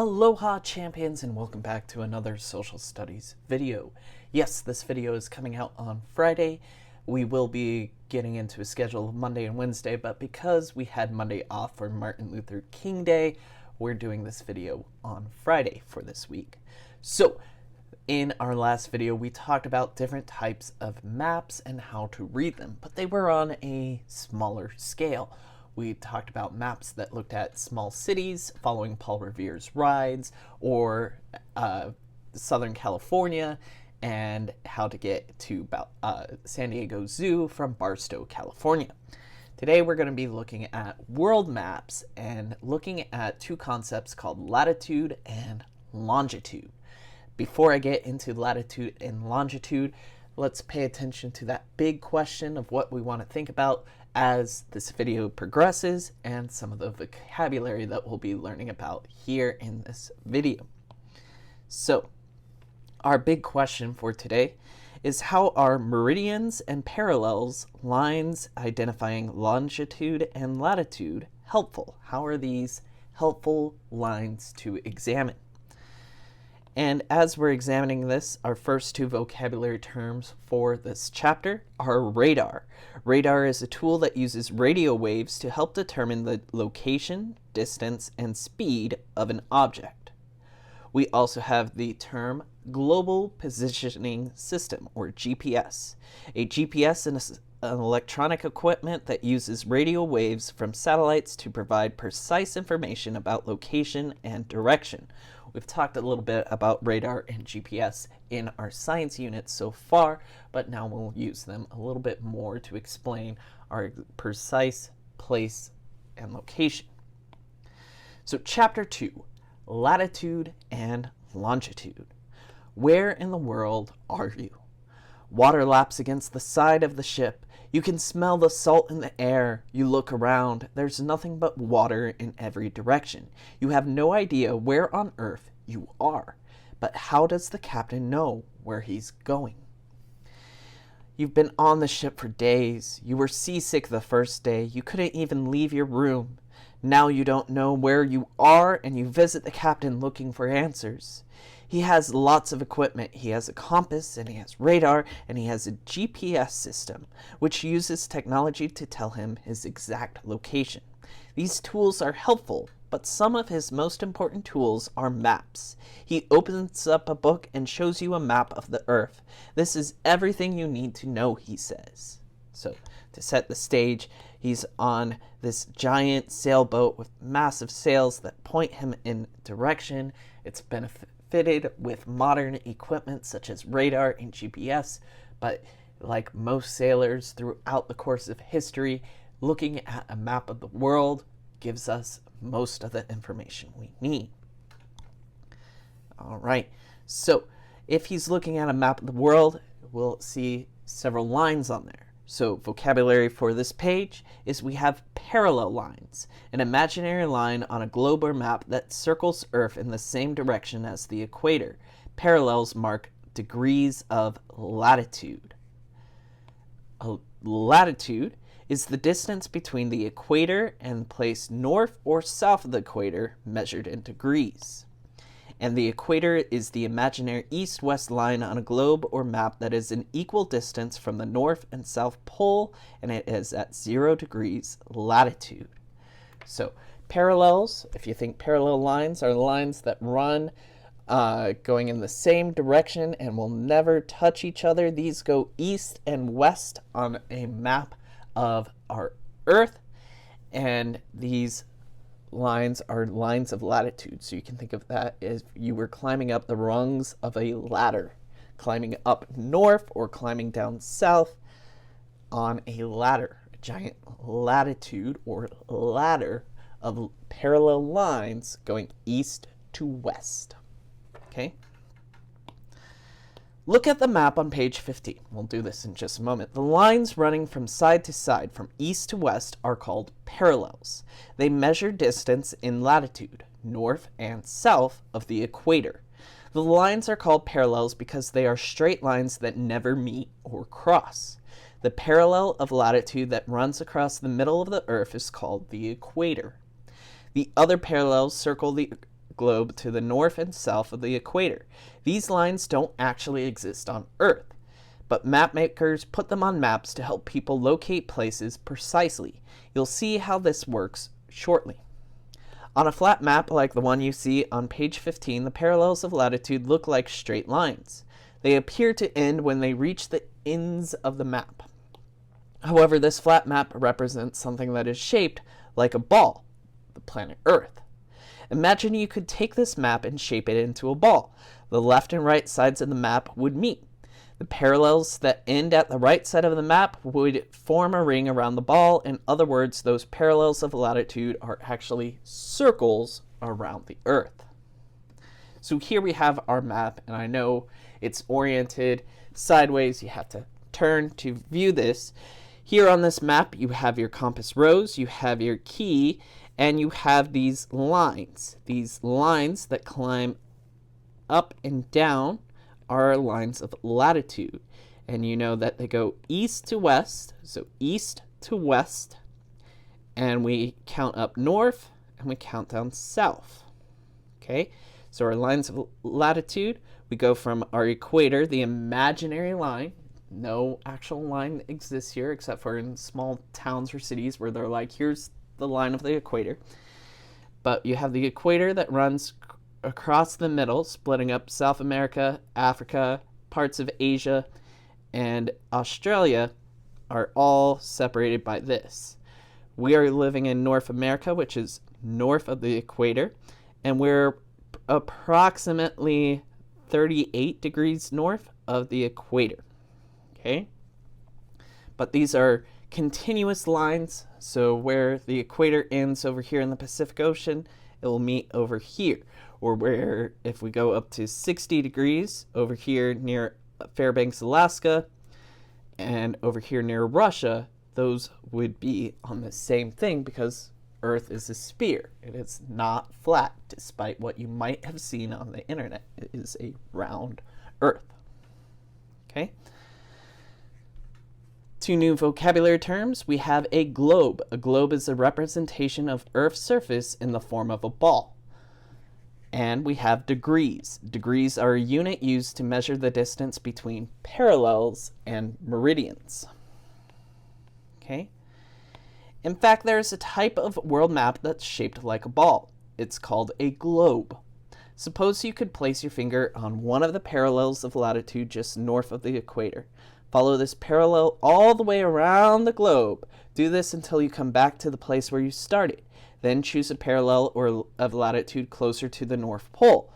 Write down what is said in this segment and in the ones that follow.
Aloha champions, and welcome back to another social studies video. Yes, this video is coming out on Friday. We will be getting into a schedule of Monday and Wednesday, but because we had Monday off for Martin Luther King Day, we're doing this video on Friday for this week. So in our last video, we talked about different types of maps and how to read them, but they were on a smaller scale. We talked about maps that looked at small cities following Paul Revere's rides, or Southern California, and how to get to San Diego Zoo from Barstow, California. Today we're going to be looking at world maps and looking at two concepts called latitude and longitude. Before I get into latitude and longitude, let's pay attention to that big question of what we want to think about as this video progresses and some of the vocabulary that we'll be learning about here in this video. So, our big question for today is, how are meridians and parallels, lines identifying longitude and latitude, helpful? How are these helpful lines to examine? And as we're examining this, our first two vocabulary terms for this chapter are radar. Radar is a tool that uses radio waves to help determine the location, distance, and speed of an object. We also have the term Global Positioning System, or GPS. A GPS is an electronic equipment that uses radio waves from satellites to provide precise information about location and direction. We've talked a little bit about radar and GPS in our science unit so far, but now we'll use them a little bit more to explain our precise place and location. So Chapter 2, Latitude and Longitude. Where in the world are you? Water laps against the side of the ship. You can smell the salt in the air. You look around. There's nothing but water in every direction. You have no idea where on earth you are. But how does the captain know where he's going? You've been on the ship for days. You were seasick the first day. You couldn't even leave your room. Now you don't know where you are, and you visit the captain looking for answers. He has lots of equipment. He has a compass, and he has radar, and he has a GPS system, which uses technology to tell him his exact location. These tools are helpful, but some of his most important tools are maps. He opens up a book and shows you a map of the Earth. This is everything you need to know, he says. So, to set the stage, he's on this giant sailboat with massive sails that point him in direction. It's been fitted with modern equipment such as radar and GPS, but like most sailors throughout the course of history, looking at a map of the world gives us most of the information we need. All right, so if he's looking at a map of the world, we'll see several lines on there. So vocabulary for this page is, we have parallel lines, an imaginary line on a globe or map that circles Earth in the same direction as the equator. Parallels mark degrees of latitude. A latitude is the distance between the equator and place north or south of the equator, measured in degrees. And the equator is the imaginary east-west line on a globe or map that is an equal distance from the north and south pole, and it is at 0 degrees latitude. So parallels, if you think parallel lines are lines that run going in the same direction and will never touch each other, these go east and west on a map of our Earth, and these lines are lines of latitude. So you can think of that as you were climbing up the rungs of a ladder, climbing up north or climbing down south on a ladder, a giant latitude or ladder of parallel lines going east to west. Okay? Look at the map on page 15. We'll do this in just a moment. The lines running from side to side, from east to west, are called parallels. They measure distance in latitude, north and south of the equator. The lines are called parallels because they are straight lines that never meet or cross. The parallel of latitude that runs across the middle of the Earth is called the equator. The other parallels circle the globe to the north and south of the equator. These lines don't actually exist on Earth, but map makers put them on maps to help people locate places precisely. You'll see how this works shortly. On a flat map like the one you see on page 15, the parallels of latitude look like straight lines. They appear to end when they reach the ends of the map. However, this flat map represents something that is shaped like a ball, the planet Earth. Imagine you could take this map and shape it into a ball. The left and right sides of the map would meet. The parallels that end at the right side of the map would form a ring around the ball. In other words, those parallels of latitude are actually circles around the Earth. So here we have our map, and I know it's oriented sideways. You have to turn to view this. Here on this map, you have your compass rose, you have your key, and you have these lines. These lines that climb up and down are lines of latitude. And you know that they go east to west, so east to west, and we count up north, and we count down south. Okay, so our lines of latitude, we go from our equator, the imaginary line. No actual line exists here except for in small towns or cities where they're like, here's the line of the equator. But you have the equator that runs across the middle, splitting up South America, Africa, parts of Asia, and Australia are all separated by this. We are living in North America, which is north of the equator, and we're approximately 38 degrees north of the equator. Okay? But these are continuous lines, so where the equator ends over here in the Pacific Ocean, it will meet over here. Or where, if we go up to 60 degrees over here near Fairbanks, Alaska, and over here near Russia, those would be on the same thing because Earth is a sphere. It is not flat, despite what you might have seen on the internet. It is a round Earth. Okay? Two new vocabulary terms. We have a globe. A globe is a representation of Earth's surface in the form of a ball. And we have degrees. Degrees are a unit used to measure the distance between parallels and meridians. Okay? In fact, there's a type of world map that's shaped like a ball. It's called a globe. Suppose you could place your finger on one of the parallels of latitude just north of the equator. Follow this parallel all the way around the globe. Do this until you come back to the place where you started. Then choose a parallel or of latitude closer to the North Pole.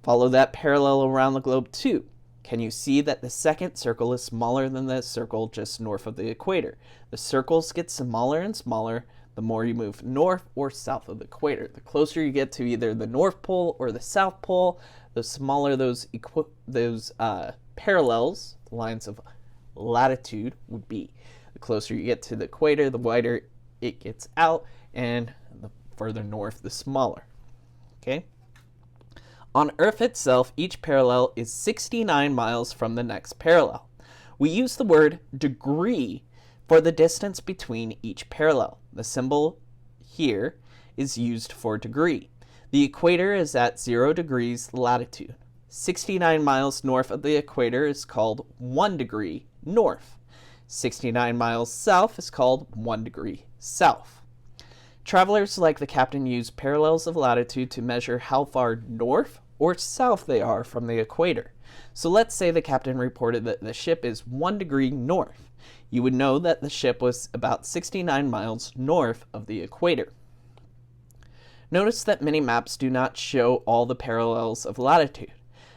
Follow that parallel around the globe too. Can you see that the second circle is smaller than the circle just north of the equator? The circles get smaller and smaller the more you move north or south of the equator. The closer you get to either the North Pole or the South Pole, the smaller those parallels, lines of latitude, would be. The closer you get to the equator, the wider it gets out, and the further north, the smaller. Okay? On Earth itself, each parallel is 69 miles from the next parallel. We use the word degree for the distance between each parallel. The symbol here is used for degree. The equator is at 0 degrees latitude. 69 miles north of the equator is called 1 degree north. 69 miles south is called 1 degree south. Travelers like the captain use parallels of latitude to measure how far north or south they are from the equator. So let's say the captain reported that the ship is 1 degree north. You would know that the ship was about 69 miles north of the equator. Notice that many maps do not show all the parallels of latitude.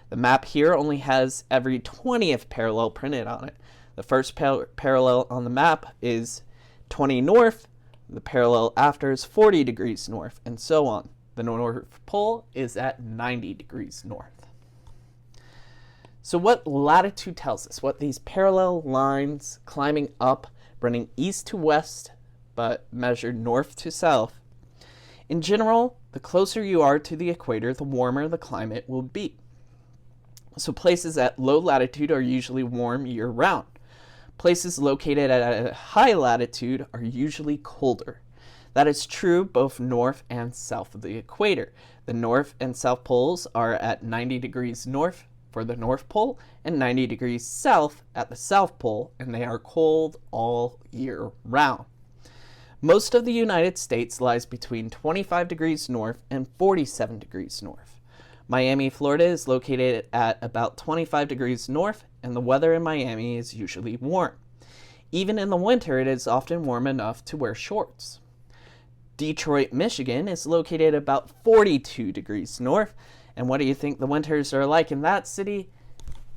The map here only has every 20th parallel printed on it. The first parallel on the map is 20 north, the parallel after is 40 degrees north, and so on. The North Pole is at 90 degrees north. So what latitude tells us, what these parallel lines climbing up, running east to west, but measured north to south. In general, the closer you are to the equator, the warmer the climate will be. So places at low latitude are usually warm year-round. Places located at a high latitude are usually colder. That is true both north and south of the equator. The north and south poles are at 90 degrees north for the North Pole and 90 degrees south at the South Pole, and they are cold all year round. Most of the United States lies between 25 degrees north and 47 degrees north. Miami, Florida is located at about 25 degrees north, and the weather in Miami is usually warm. Even in the winter, it is often warm enough to wear shorts. Detroit, Michigan is located about 42 degrees north, and what do you think the winters are like in that city?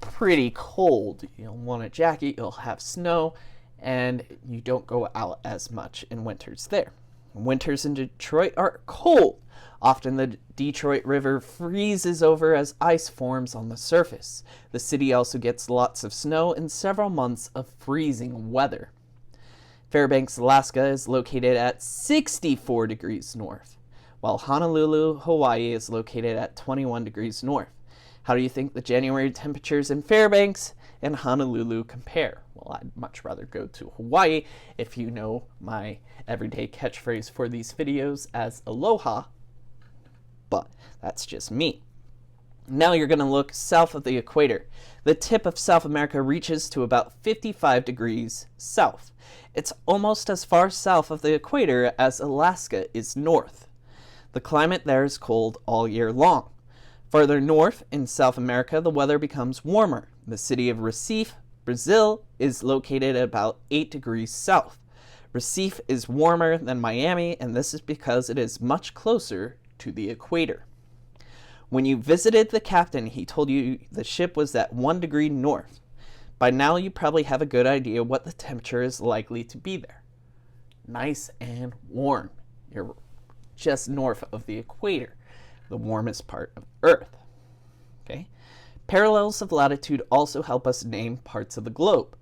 Pretty cold. You'll want a jacket, you'll have snow, and you don't go out as much in winters there. Winters in Detroit are cold. Often the Detroit River freezes over as ice forms on the surface. The city also gets lots of snow and several months of freezing weather. Fairbanks, Alaska is located at 64 degrees north, while Honolulu, Hawaii is located at 21 degrees north. How do you think the January temperatures in Fairbanks and Honolulu compare? Well, I'd much rather go to Hawaii if you know my everyday catchphrase for these videos as aloha, but that's just me. Now you're going to look south of the equator. The tip of South America reaches to about 55 degrees south. It's almost as far south of the equator as Alaska is north. The climate there is cold all year long. Farther north in South America, the weather becomes warmer. The city of Recife, Brazil, is located about 8 degrees south. Recife is warmer than Miami, and this is because it is much closer to the equator. When you visited the captain, he told you the ship was at 1 degree north. By now, you probably have a good idea what the temperature is likely to be there. Nice and warm. You're just north of the equator, the warmest part of Earth. Okay? Parallels of latitude also help us name parts of the globe.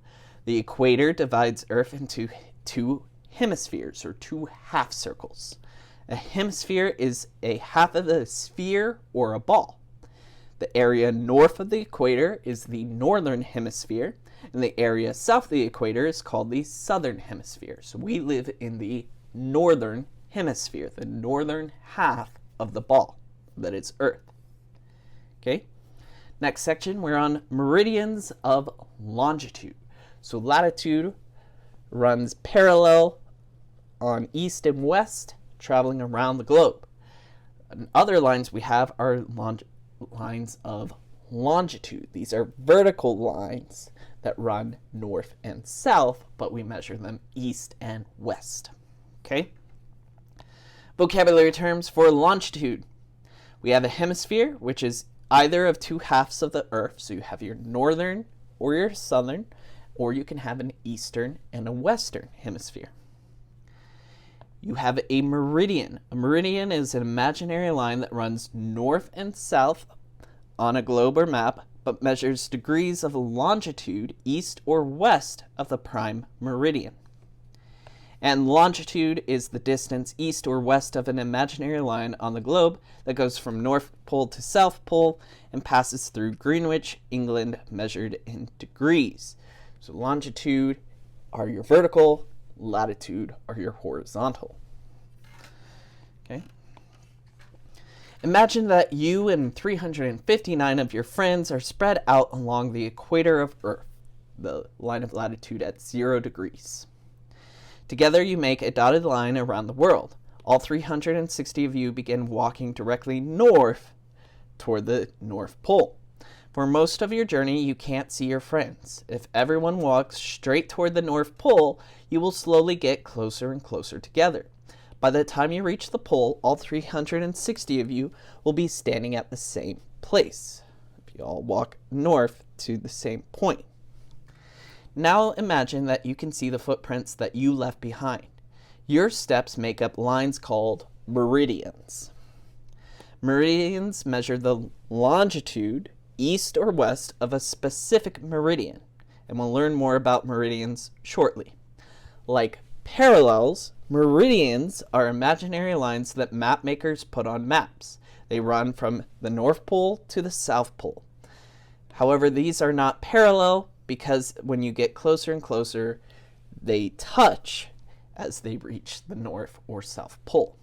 The equator divides Earth into two hemispheres, or two half circles. A hemisphere is a half of a sphere or a ball. The area north of the equator is the northern hemisphere, and the area south of the equator is called the southern hemisphere. So we live in the northern hemisphere, the northern half of the ball that is Earth. Okay? Next section, we're on meridians of longitude. So latitude runs parallel on east and west, traveling around the globe. And other lines we have are lines of longitude. These are vertical lines that run north and south, but we measure them east and west. Okay? Vocabulary terms for longitude. We have a hemisphere, which is either of two halves of the Earth. So you have your northern or your southern, or you can have an eastern and a western hemisphere. You have a meridian. A meridian is an imaginary line that runs north and south on a globe or map, but measures degrees of longitude east or west of the prime meridian. And longitude is the distance east or west of an imaginary line on the globe that goes from North Pole to South Pole and passes through Greenwich, England, measured in degrees. So longitude are your vertical, latitude are your horizontal. Okay. Imagine that you and 359 of your friends are spread out along the equator of Earth, the line of latitude at 0 degrees. Together you make a dotted line around the world. All 360 of you begin walking directly north toward the North Pole. For most of your journey, you can't see your friends. If everyone walks straight toward the North Pole, you will slowly get closer and closer together. By the time you reach the pole, all 360 of you will be standing at the same place. If you all walk north to the same point. Now imagine that you can see the footprints that you left behind. Your steps make up lines called meridians. Meridians measure the longitude east or west of a specific meridian, and we'll learn more about meridians shortly. Like parallels, meridians are imaginary lines that map makers put on maps. They run from the North Pole to the South Pole. However, these are not parallel because when you get closer and closer, they touch as they reach the North or South Pole.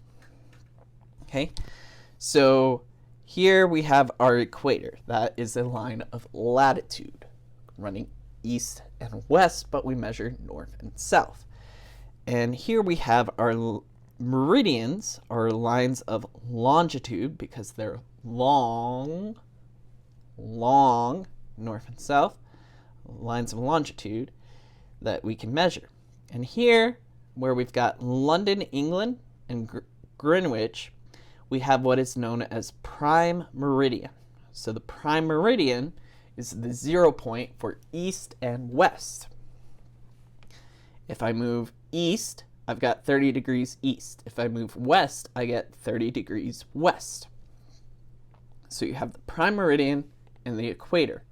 Okay, so here we have our equator. That is a line of latitude running east and west, but we measure north and south. And here we have our meridians, or lines of longitude, because they're long, north and south, lines of longitude that we can measure. And here, where we've got London, England, and Greenwich, we have what is known as prime meridian. So the prime meridian is the 0 point for east and west. If I move east, I've got 30 degrees east. If I move west, I get 30 degrees west. So you have the prime meridian and the equator.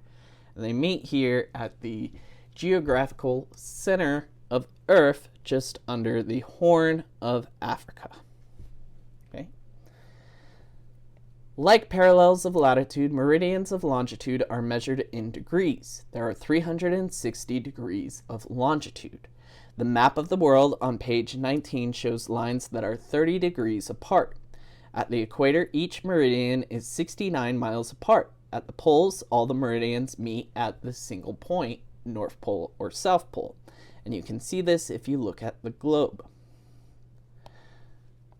And they meet here at the geographical center of Earth, just under the Horn of Africa. Okay. Like parallels of latitude, meridians of longitude are measured in degrees. There are 360 degrees of longitude. The map of the world on page 19 shows lines that are 30 degrees apart. At the equator, each meridian is 69 miles apart. At the poles, all the meridians meet at the single point, North Pole or South Pole. And you can see this if you look at the globe.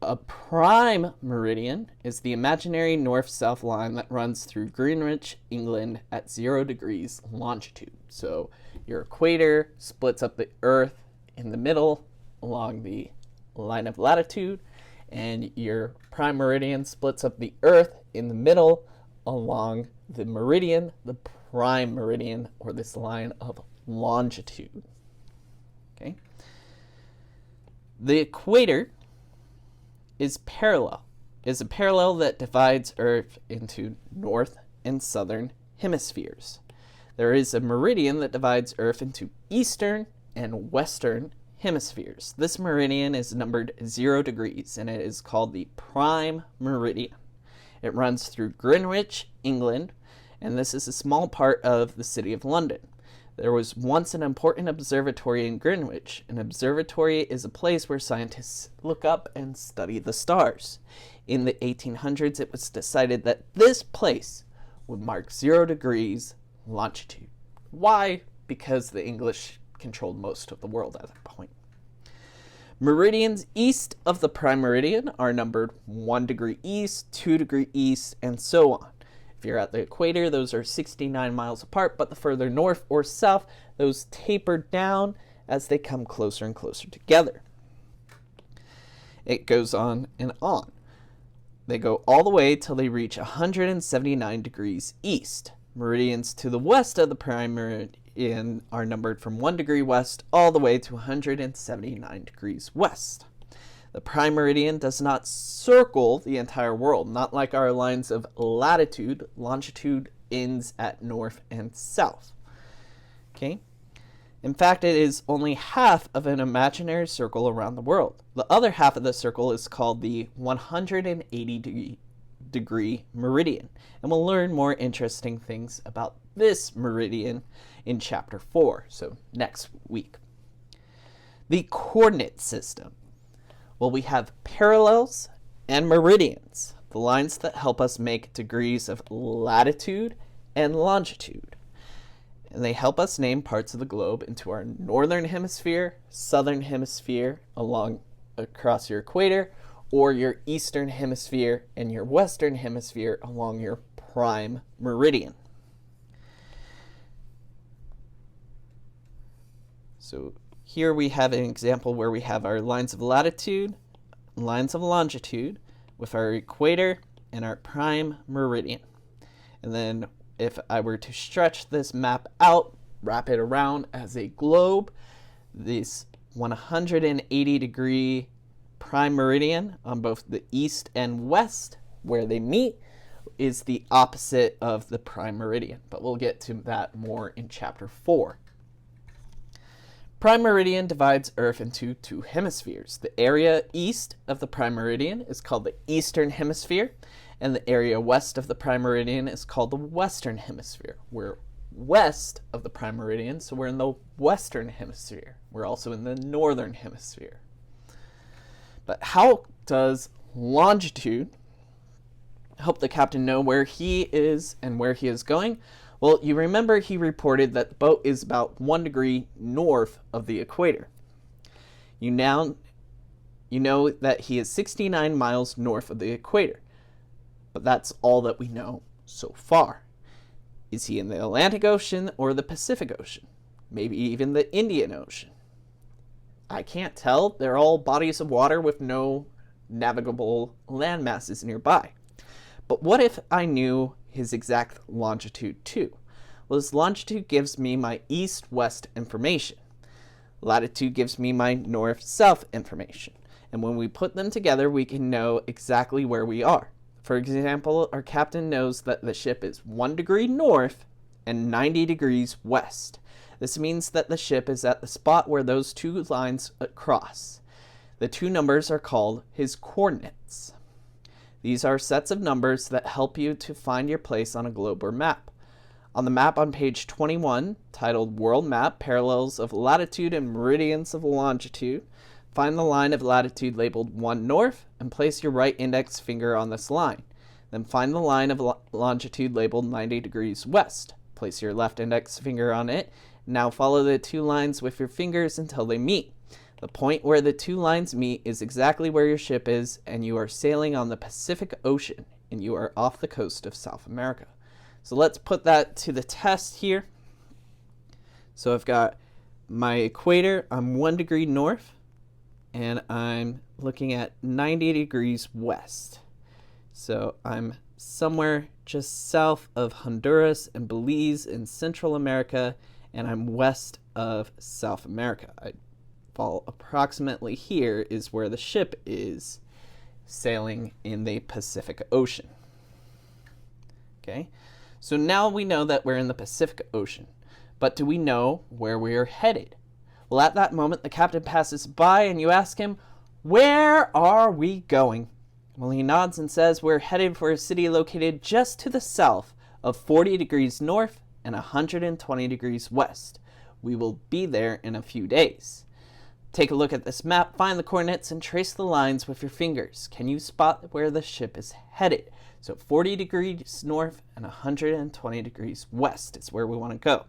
A prime meridian is the imaginary north-south line that runs through Greenwich, England at 0 degrees longitude. So your equator splits up the Earth in the middle along the line of latitude, and your prime meridian splits up the Earth in the middle along the meridian, the prime meridian, or this line of longitude. Okay. The equator is a parallel that divides Earth into north and southern hemispheres. There is a meridian that divides Earth into eastern and western hemispheres. This meridian is numbered 0 degrees, and it is called the prime meridian. It runs through Greenwich, England, and this is a small part of the city of London. There was once an important observatory in Greenwich. An observatory is a place where scientists look up and study the stars. In the 1800s, it was decided that this place would mark 0 degrees longitude. Why? Because the English controlled most of the world at that point. Meridians east of the prime meridian are numbered 1 degree east, 2 degree east, and so on. If you're at the equator, those are 69 miles apart, but the further north or south, those taper down as they come closer and closer together. It goes on and on. They go all the way till they reach 179 degrees east. Meridians to the west of the prime meridian are numbered from 1 degree west all the way to 179 degrees west. The prime meridian does not circle the entire world, not like our lines of latitude. Longitude ends at north and south. Okay? In fact, it is only half of an imaginary circle around the world. The other half of the circle is called the 180-degree meridian, and we'll learn more interesting things about this meridian in Chapter 4, so next week. The coordinate system. Well, we have parallels and meridians, the lines that help us make degrees of latitude and longitude. And they help us name parts of the globe into our northern hemisphere, southern hemisphere across your equator, or your eastern hemisphere and your western hemisphere along your prime meridian. So here we have an example where we have our lines of latitude, lines of longitude, with our equator and our prime meridian. And then if I were to stretch this map out, wrap it around as a globe, this 180-degree prime meridian on both the east and west, where they meet, is the opposite of the prime meridian. But we'll get to that more in Chapter 4. Prime meridian divides Earth into 2 hemispheres. The area east of the prime meridian is called the eastern hemisphere, and the area west of the prime meridian is called the western hemisphere. We're west of the prime meridian, so we're in the western hemisphere. We're also in the northern hemisphere. But how does longitude help the captain know where he is and where he is going? Well, you remember he reported that the boat is about 1 degree north of the equator. You know that he is 69 miles north of the equator, but that's all that we know so far. Is he in the Atlantic Ocean or the Pacific Ocean? Maybe even the Indian Ocean? I can't tell. They're all bodies of water with no navigable land masses nearby. But what if I knew his exact longitude too? Well, his longitude gives me my east-west information. Latitude gives me my north-south information. And when we put them together, we can know exactly where we are. For example, our captain knows that the ship is 1 degree north and 90 degrees west. This means that the ship is at the spot where those two lines cross. The two numbers are called his coordinates. These are sets of numbers that help you to find your place on a globe or map. On the map on page 21, titled World Map, Parallels of Latitude and Meridians of Longitude, find the line of latitude labeled 1 north and place your right index finger on this line. Then find the line of longitude labeled 90 degrees west. Place your left index finger on it. Now follow the two lines with your fingers until they meet. The point where the two lines meet is exactly where your ship is, and you are sailing on the Pacific Ocean, and you are off the coast of South America. So let's put that to the test here. So I've got my equator. I'm 1 degree north, and I'm looking at 90 degrees west. So I'm somewhere just south of Honduras and Belize in Central America, and I'm west of South America. I fall approximately here is where the ship is sailing in the Pacific Ocean. Okay, so now we know that we're in the Pacific Ocean, but do we know where we are headed? Well, at that moment, the captain passes by and you ask him, "Where are we going?" Well, he nods and says, "We're headed for a city located just to the south of 40 degrees north and 120 degrees west. We will be there in a few days." Take a look at this map, find the coordinates, and trace the lines with your fingers. Can you spot where the ship is headed? So 40 degrees north and 120 degrees west is where we want to go.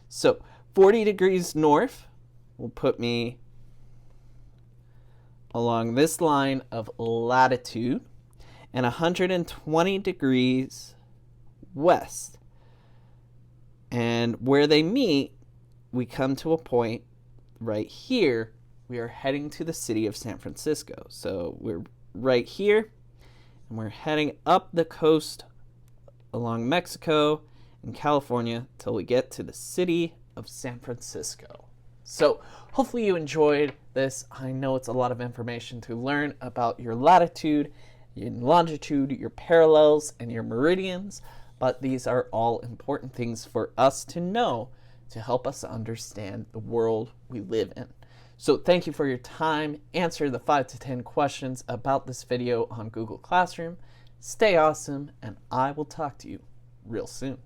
So 40 degrees north will put me along this line of latitude, and 120 degrees west. And where they meet, we come to a point right here. We are heading to the city of San Francisco. So we're right here, and we're heading up the coast along Mexico and California till we get to the city of San Francisco. So hopefully you enjoyed this. I know it's a lot of information to learn about your latitude, your longitude, your parallels, and your meridians, but these are all important things for us to know to help us understand the world we live in. So thank you for your time. Answer the 5 to 10 questions about this video on Google Classroom. Stay awesome, and I will talk to you real soon.